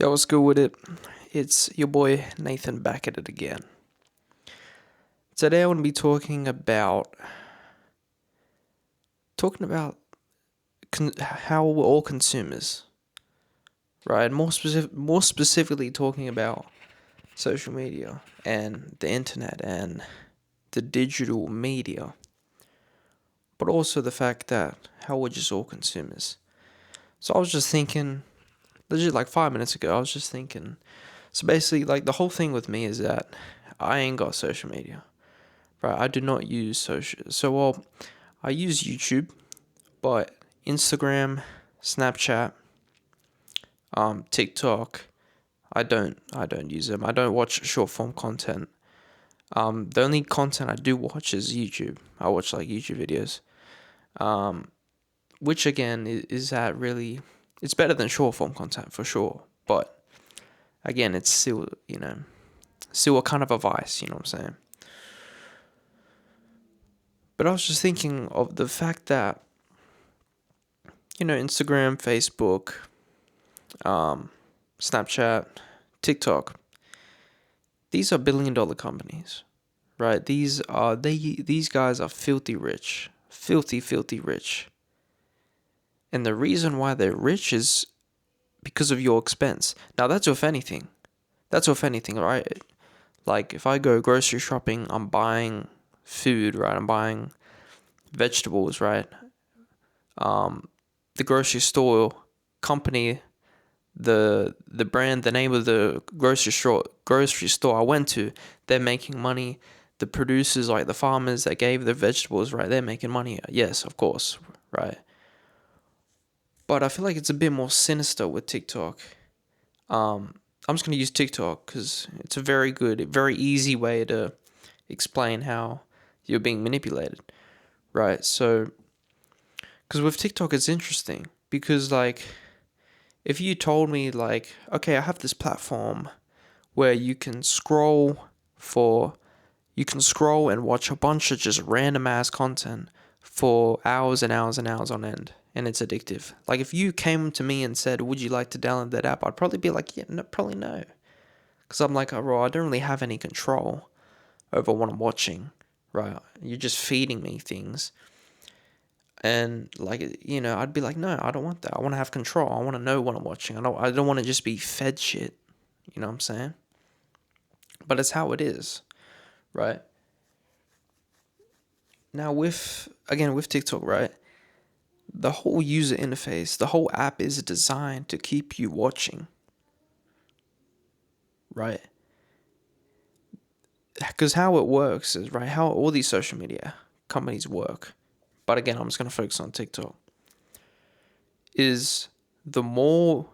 Yo, what's good with it? It's your boy Nathan back at it again. Today I want to be talking about how we're all consumers, right? More specifically, talking about social media and the internet and the digital media, but also the fact that how we're just all consumers. So I was just thinking, legit, like 5 minutes ago, I was just thinking. So basically, like the whole thing with me is that I ain't got social media. Right, I do not use social. I use YouTube, but Instagram, Snapchat, TikTok, I don't use them. I don't watch short form content. The only content I do watch is YouTube. I watch like YouTube videos. Which again is that really, it's better than short form content for sure. But again, it's still a kind of a vice. You know what I'm saying? But I was just thinking of the fact that Instagram, Facebook, Snapchat, TikTok. These are billion-dollar companies, right? These guys are filthy rich, filthy rich, and the reason why they're rich is because of your expense. Now that's with anything. That's with anything, right? Like if I go grocery shopping, I'm buying food, right? I'm buying vegetables, right? The grocery store company, the brand, the name of the grocery store I went to, they're making money. The producers, like the farmers that gave the vegetables, right, they're making money. Yes, of course, right. But I feel like it's a bit more sinister with TikTok. I'm just gonna use TikTok because it's a very good, very easy way to explain how you're being manipulated, right? So, because with TikTok, it's interesting because like if you told me like, okay, I have this platform where for you can scroll and watch a bunch of just random ass content for hours and hours and hours on end, and it's addictive. Like if you came to me and said, "Would you like to download that app?" I'd probably be like, "Yeah, no, probably no," because I'm like, "Oh, bro, I don't really have any control over what I'm watching." Right? You're just feeding me things, and like I'd be like, "No, I don't want that. I want to have control. I want to know what I'm watching. I don't want to just be fed shit." You know what I'm saying? But it's how it is, right? Now with TikTok, right? The whole user interface, the whole app is designed to keep you watching, right? Because how it works is, right, how all these social media companies work. But again, I'm just going to focus on TikTok. Is the more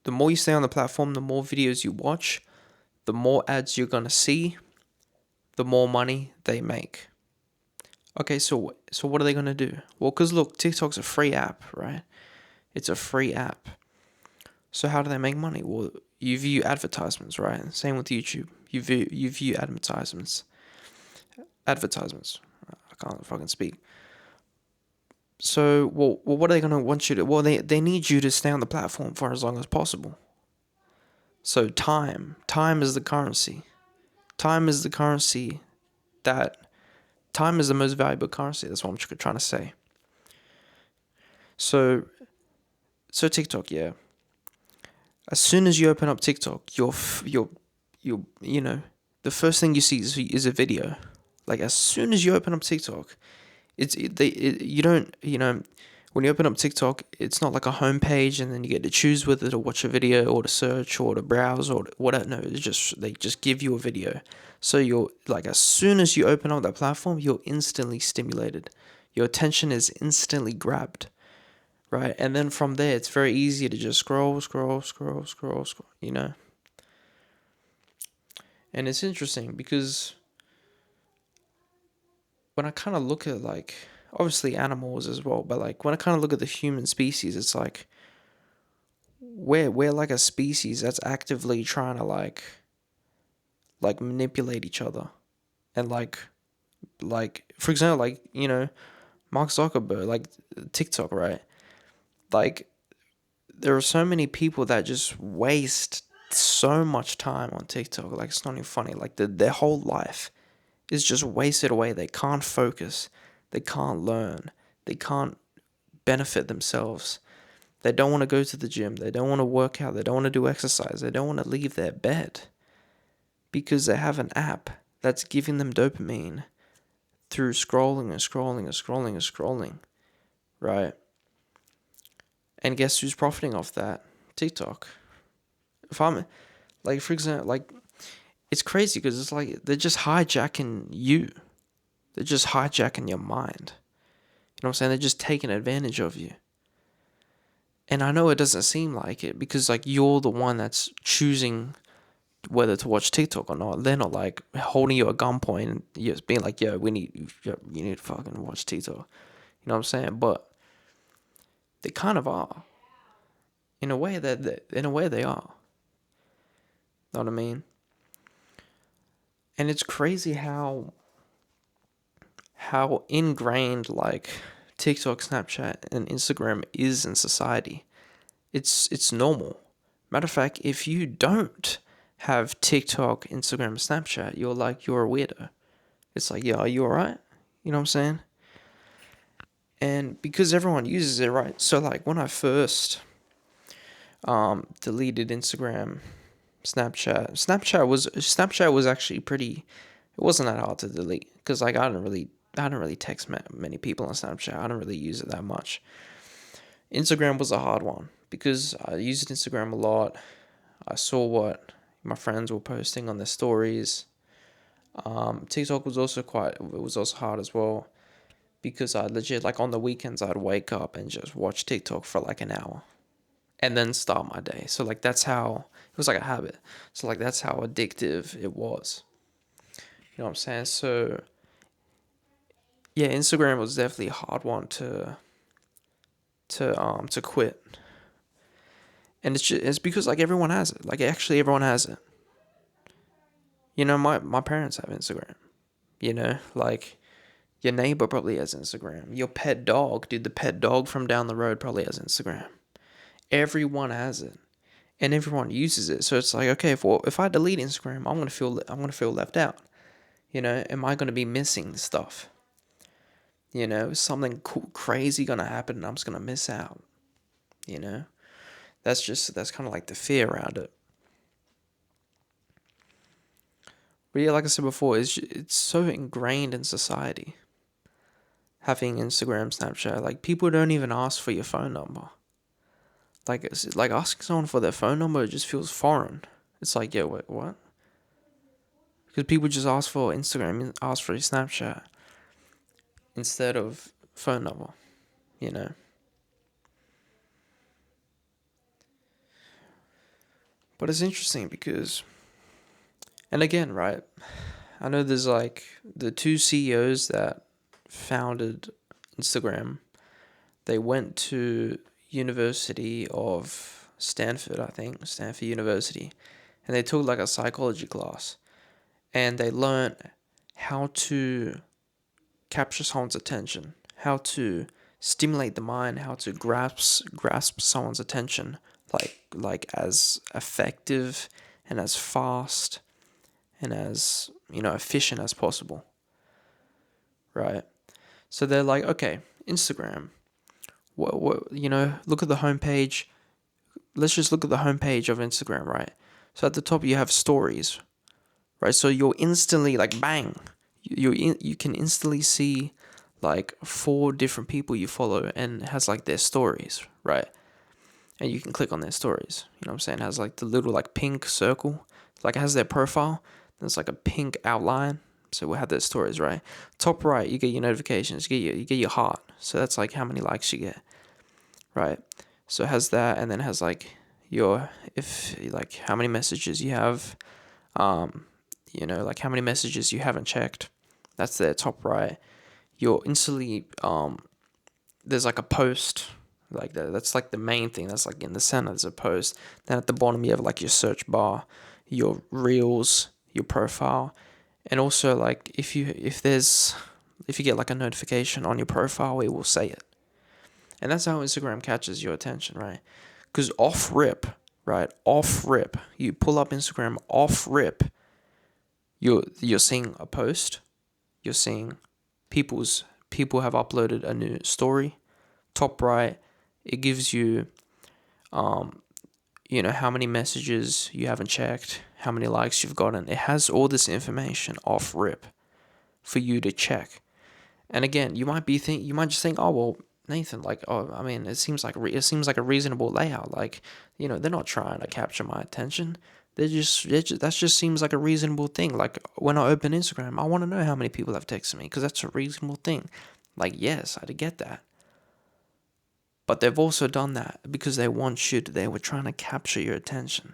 the more you stay on the platform, the more videos you watch, the more ads you're going to see, the more money they make. Okay, so what are they going to do? Well, cuz look, TikTok's a free app, right? It's a free app. So how do they make money? Well, you view advertisements, right? Same with YouTube. You view advertisements. Advertisements. I can't fucking speak. So, what are they gonna want you to? Well, they need you to stay on the platform for as long as possible. So time is the currency. Time is the currency that time is the most valuable currency. That's what I'm trying to say. So, so TikTok, yeah. As soon as you open up TikTok, the first thing you see is a video. Like as soon as you open up TikTok, you don't when you open up TikTok, it's not like a homepage and then you get to choose whether to watch a video or to search or to browse or whatever. No, they just give you a video. So you're like as soon as you open up that platform, you're instantly stimulated. Your attention is instantly grabbed, right? And then from there, it's very easy to just scroll. And it's interesting because when I kind of look at like obviously animals as well, but like when I kind of look at the human species, it's like we're like a species that's actively trying to like manipulate each other and like for example like Mark Zuckerberg, like TikTok, right? Like there are so many people that just waste so much time on TikTok. Like, it's not even funny. Like, their whole life is just wasted away. They can't focus. They can't learn. They can't benefit themselves. They don't want to go to the gym. They don't want to work out. They don't want to do exercise. They don't want to leave their bed because they have an app that's giving them dopamine through scrolling and scrolling and scrolling and scrolling, right? And guess who's profiting off that? TikTok. If I'm, like, for example, like, it's crazy because it's like they're just hijacking you. They're just hijacking your mind. You know what I'm saying? They're just taking advantage of you. And I know it doesn't seem like it because, like, you're the one that's choosing whether to watch TikTok or not. They're not, like, holding you at gunpoint and just being like, yo, you need to fucking watch TikTok. You know what I'm saying? But they kind of are. In a way they are. Know what I mean? And it's crazy how ingrained, like, TikTok, Snapchat, and Instagram is in society. It's normal. Matter of fact, if you don't have TikTok, Instagram, Snapchat, you're a weirdo. It's like, yeah, are you alright? You know what I'm saying? And because everyone uses it, right? So, like, when I first deleted Instagram, Snapchat was actually pretty. It wasn't that hard to delete because, like, I didn't really text many people on Snapchat. I don't really use it that much. Instagram was a hard one because I used Instagram a lot. I saw what my friends were posting on their stories. TikTok was also hard as well because I legit, like, on the weekends I'd wake up and just watch TikTok for like an hour and then start my day. So, like, that's how it was, like, a habit. So, like, that's how addictive it was. You know what I'm saying? So, yeah, Instagram was definitely a hard one to quit. And it's because, like, everyone has it. Like, actually everyone has it. You know, my parents have Instagram. You know, like, your neighbor probably has Instagram. Your pet dog, dude, the pet dog from down the road probably has Instagram. Everyone has it. And everyone uses it. So it's like, okay, if I delete Instagram, I'm gonna feel left out. You know, am I gonna be missing stuff? You know, is something crazy gonna happen and I'm just gonna miss out? You know, that's kind of like the fear around it. But yeah, like I said before, it's so ingrained in society. Having Instagram, Snapchat, like, people don't even ask for your phone number. Like, it's like asking someone for their phone number, it just feels foreign. It's like, yeah, wait, what? Because people just ask for Instagram, ask for your Snapchat instead of phone number, you know. But it's interesting because, and again, right, I know there's, like, the two CEOs that founded Instagram. They went to University of Stanford, I think, Stanford University, and they took, like, a psychology class, and they learned how to capture someone's attention, how to stimulate the mind, how to grasp someone's attention, like as effective and as fast and as, you know, efficient as possible, right? So they're like, okay, Instagram, what you know, look at the homepage. Let's just look at the homepage of Instagram, right? So at the top you have stories, right? So you're instantly, like, bang, you can instantly see, like, 4 different people you follow and it has, like, their stories, right? And you can click on their stories. You know what I'm saying? It has, like, the little, like, pink circle, like, it has their profile. There's, like, a pink outline. So we'll have their stories, right? Top right, you get your notifications. You get your heart. So that's, like, how many likes you get, right? So it has that, and then it has, like, how many messages you have, you know, like, how many messages you haven't checked. That's their top right. You're instantly, there's, like, a post, like, that's, like, the main thing. That's, like, in the center, there's a post. Then at the bottom you have, like, your search bar, your reels, your profile, and also, like, if you get, like, a notification on your profile, it will say it. And that's how Instagram catches your attention, right? Because off rip, right? Off rip. You pull up Instagram off rip. You're seeing a post. You're seeing people have uploaded a new story. Top right, it gives you how many messages you haven't checked, how many likes you've gotten. It has all this information off rip for you to check. And again, you might just think, oh well, Nathan, like, oh, I mean, it seems like a reasonable layout. Like, they're not trying to capture my attention. That just seems like a reasonable thing. Like when I open Instagram, I want to know how many people have texted me because that's a reasonable thing. Like, yes, I get that. But they've also done that because they were trying to capture your attention.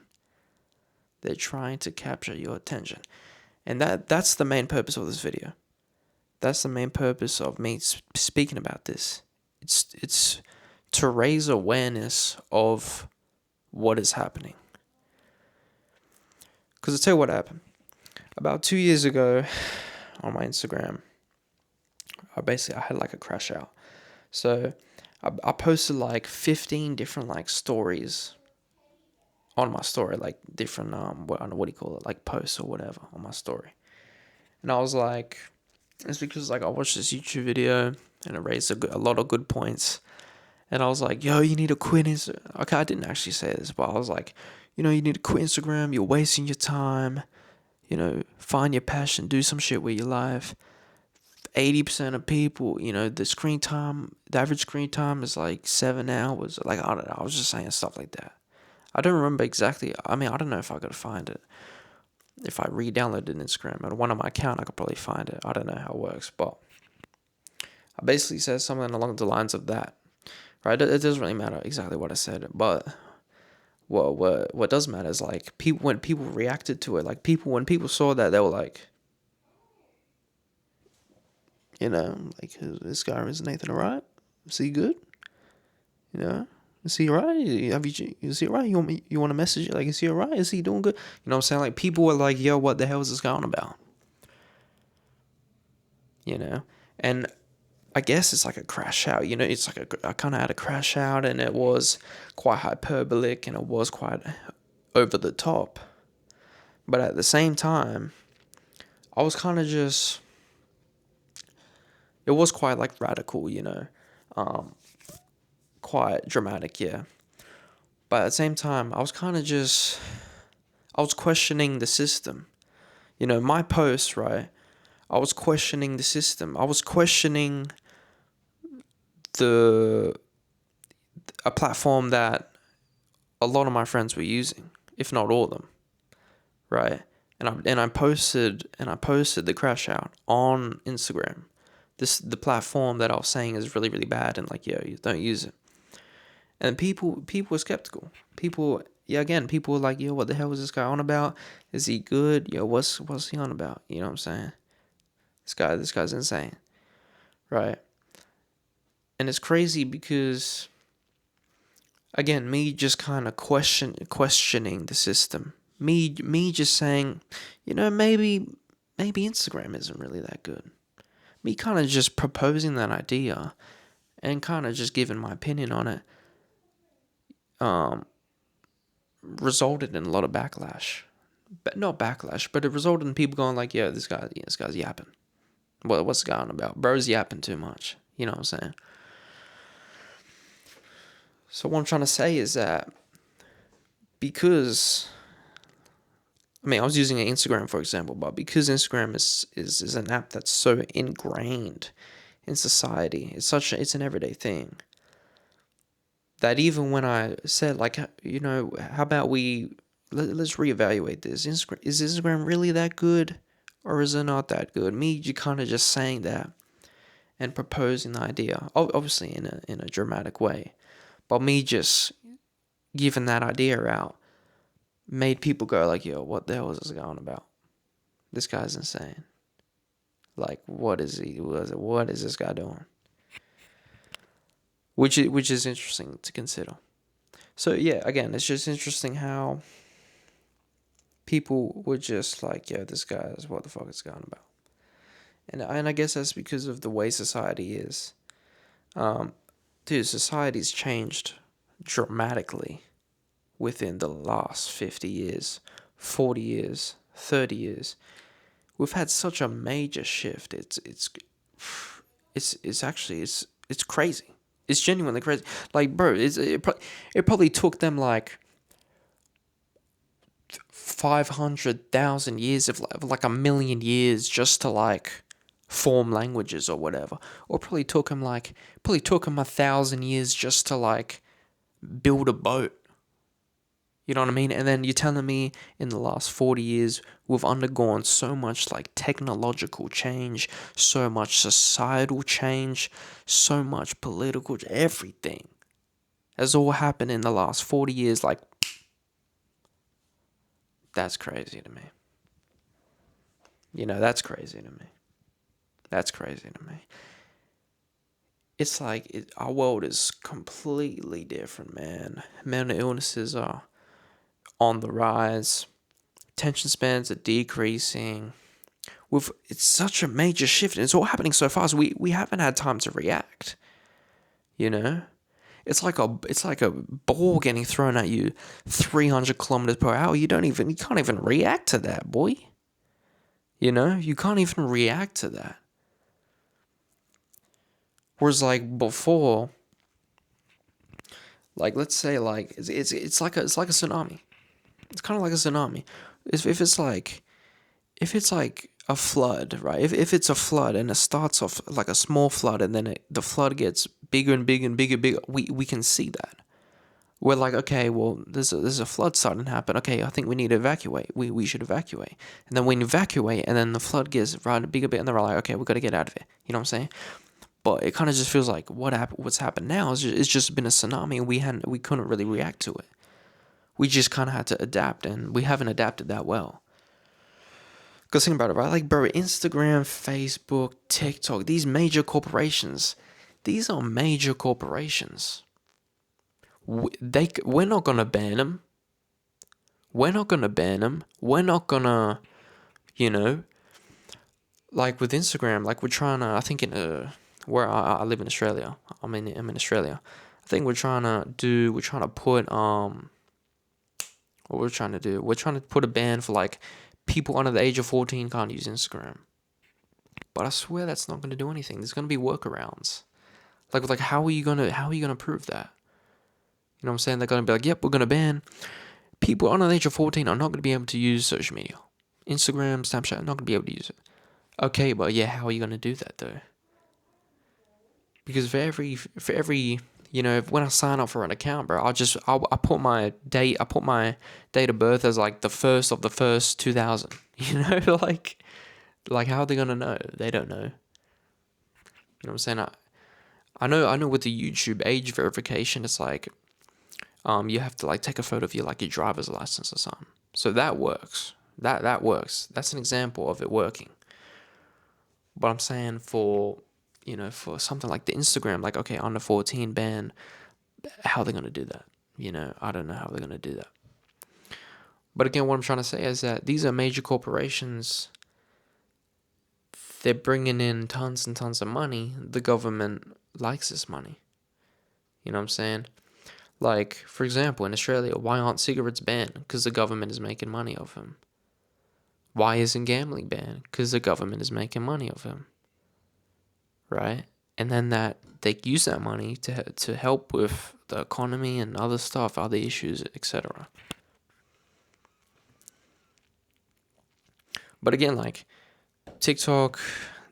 They're trying to capture your attention. And that's the main purpose of this video. That's the main purpose of me speaking about this. It's to raise awareness of what is happening. Because I'll tell you what happened. About 2 years ago on my Instagram, I had like a crash out. So I posted like 15 different like stories on my story, like different what do you call it, like posts or whatever on my story. And I was like, it's because like I watched this YouTube video and it raised a lot of good points. And I was like, yo, you need to quit Instagram. Okay, I didn't actually say this, but I was like, you need to quit Instagram. You're wasting your time. Find your passion. Do some shit with your life. 80% of people, the average screen time is like 7 hours. Like, I don't know. I was just saying stuff like that. I don't remember exactly. I mean, I don't know if I could find it. If I re-downloaded Instagram on one of my account, I could probably find it. I don't know how it works, but I basically said something along the lines of that. Right? It doesn't really matter exactly what I said, but what does matter is like when people reacted to it, like when people saw that, they were like, like, this guy, is Nathan alright? Is he good? Is he alright? Is he alright? You want to message it? Like, is he alright? Is he doing good? You know what I'm saying? Like, people were like, yo, what the hell is this guy on about? And I guess it's like a crash out, it's like I kind of had a crash out and it was quite hyperbolic and it was quite over the top. But at the same time, I was kind of it was quite like radical, quite dramatic, yeah. But at the same time, I was questioning the system. My post, right? I was questioning the system. I was questioning a platform that a lot of my friends were using, if not all of them, right? And I posted the crash out on Instagram. The platform that I was saying is really, really bad and like, yo, you don't use it. And people were skeptical. People were like, yo, what the hell was this guy on about? Is he good? Yo, what's he on about? You know what I'm saying? This guy's insane, right? And it's crazy because, again, me just kind of questioning the system. Me just saying, maybe Instagram isn't really that good. Me kind of just proposing that idea and kind of just giving my opinion on it resulted in a lot of backlash. But not backlash, but it resulted in people going like, yeah, this guy's yapping. What's the guy on about? Bro's yapping too much. You know what I'm saying? So what I'm trying to say is that because, I mean, I was using Instagram for example, but because Instagram is an app that's so ingrained in society, it's an everyday thing, that even when I said like, how about let's reevaluate this. Is Instagram really that good, or is it not that good? Me, you kind of just saying that and proposing the idea, obviously in a dramatic way, but me just giving that idea out made people go like, yo, what the hell is this going about? This guy's insane. Like, what is this guy doing? Which is interesting to consider. So yeah, again, it's just interesting how people were just like, yeah, this guy is, what the fuck is going about? And I guess that's because of the way society is. Dude, society's changed dramatically within the last 50 years, 40 years, 30 years. We've had such a major shift. It's actually it's crazy. It's genuinely crazy. Like, bro, it probably took them like 500,000 years of like a million years just to like form languages or whatever. Or probably took them 1,000 years just to like build a boat. You know what I mean? And then you're telling me in the last 40 years, we've undergone so much like technological change, so much societal change, so much political, everything has all happened in the last 40 years. Like, that's crazy to me. That's crazy to me. That's crazy to me. It's like our world is completely different, man. Mental illnesses are on the rise. Attention spans are decreasing. It's such a major shift, and it's all happening so fast. We haven't had time to react. It's like a ball getting thrown at you 300 kilometers per hour. You can't even react to that, boy. You can't even react to that. Whereas like before, like let's say like it's like a tsunami. It's kind of like a tsunami. If it's like a flood, right? If it's a flood and it starts off like a small flood and then the flood gets bigger and bigger and bigger, we can see that. We're like, okay, well, there's a flood starting to happen. Okay, I think we need to evacuate. We should evacuate. And then we evacuate, and then the flood gets right a bigger bit, and they're like, okay, we got to get out of here. You know what I'm saying? But it kind of just feels like what's happened now is it's just been a tsunami, and we couldn't really react to it. We just kind of had to adapt, and we haven't adapted that well. Because think about it, right? Like, bro, Instagram, Facebook, TikTok, these major corporations, these are major corporations. We're not going to ban them. We're not going to ban them. We're not going to, like with Instagram, like we're trying to, I think where I live in Australia, I'm in Australia. I think we're trying to put, what we're trying to do, we're trying to put a ban for like people under the age of 14 can't use Instagram. But I swear that's not going to do anything. There's going to be workarounds. Like how are you going to prove that? You know what I'm saying? They're going to be like, yep, we're going to ban people under the age of 14 are not going to be able to use social media. Instagram, Snapchat, not going to be able to use it. Okay, but yeah, how are you going to do that though? Because for every when I sign up for an account, bro, I put my date of birth as like the 1st of the 1st 2000. Like how are they gonna know? They don't know. You know what I'm saying? I know with the YouTube age verification, it's like you have to like take a photo of your driver's license or something. So that works. That works. That's an example of it working. But I'm saying for something like the Instagram, like, okay, under 14 ban, how are they going to do that? I don't know how they're going to do that. But again, what I'm trying to say is that these are major corporations. They're bringing in tons and tons of money. The government likes this money. You know what I'm saying? Like, for example, in Australia, why aren't cigarettes banned? Because the government is making money off them. Why isn't gambling banned? Because the government is making money off them. Right? And then they use that money to help with the economy and other stuff, other issues, etc. But again, like TikTok,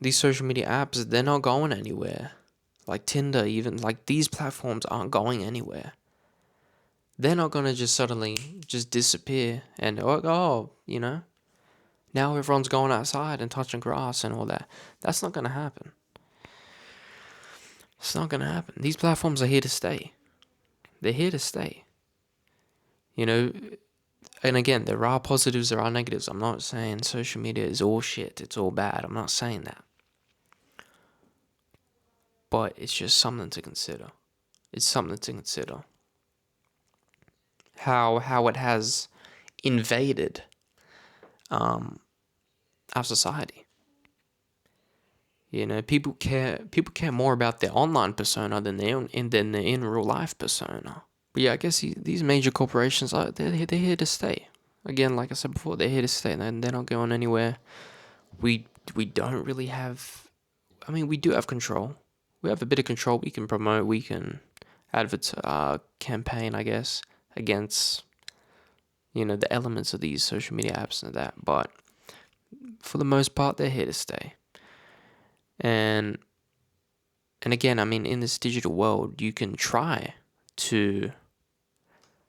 these social media apps, they're not going anywhere. Like Tinder, even like these platforms aren't going anywhere. They're not gonna just suddenly just disappear and now everyone's going outside and touching grass and all that. That's not gonna happen. It's not going to happen. These platforms are here to stay. They're here to stay. And again, there are positives, there are negatives. I'm not saying social media is all shit, it's all bad. I'm not saying that. But it's just something to consider. It's something to consider. How it has invaded our society. People care more about their online persona than their in real life persona. But yeah, I guess these major corporations are they're here to stay. Again, like I said before, they're here to stay, and they're not going anywhere. We don't really have. I mean, we do have control. We have a bit of control. We can promote. We can campaign, I guess, against the elements of these social media apps and that. But for the most part, they're here to stay. And again, I mean, in this digital world, you can try to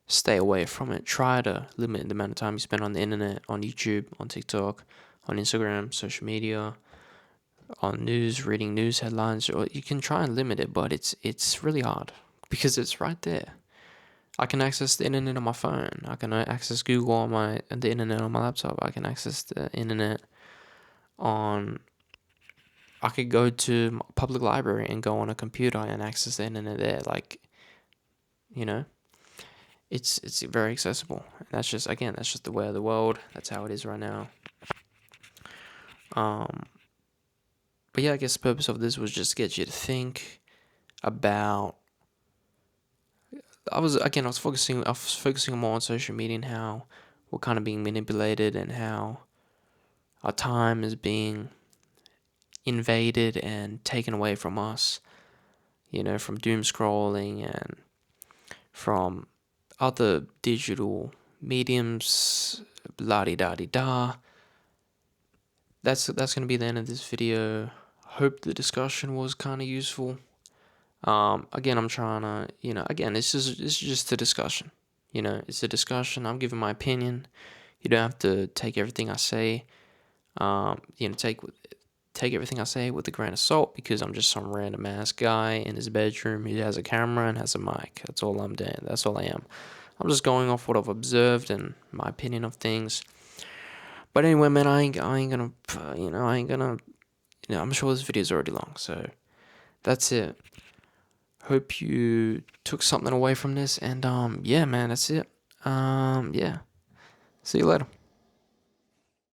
stay away from it. Try to limit the amount of time you spend on the internet, on YouTube, on TikTok, on Instagram, social media, on news, reading news headlines. Or you can try and limit it, but it's really hard because it's right there. I can access the internet on my phone. I can access Google on the internet on my laptop. I can access the internet on. I could go to a public library and go on a computer and access the internet there. Like, it's very accessible. And that's just the way of the world. That's how it is right now. But yeah, I guess the purpose of this was just to get you to think about. I was focusing more on social media and how we're kind of being manipulated and how our time is being invaded and taken away from us. From doom scrolling and from other digital mediums, la di da di da. That's gonna be the end of this video. Hope the discussion was kind of useful. Again, I'm trying to, again, it's just a discussion. It's a discussion. I'm giving my opinion. You don't have to take everything I say. Take everything I say with a grain of salt because I'm just some random ass guy in his bedroom who has a camera and has a mic. That's all I'm doing. That's all I am. I'm just going off what I've observed and my opinion of things. But anyway, man, I ain't gonna, I'm sure this video's already long, so that's it. Hope you took something away from this, and yeah, man, that's it. Yeah. See you later.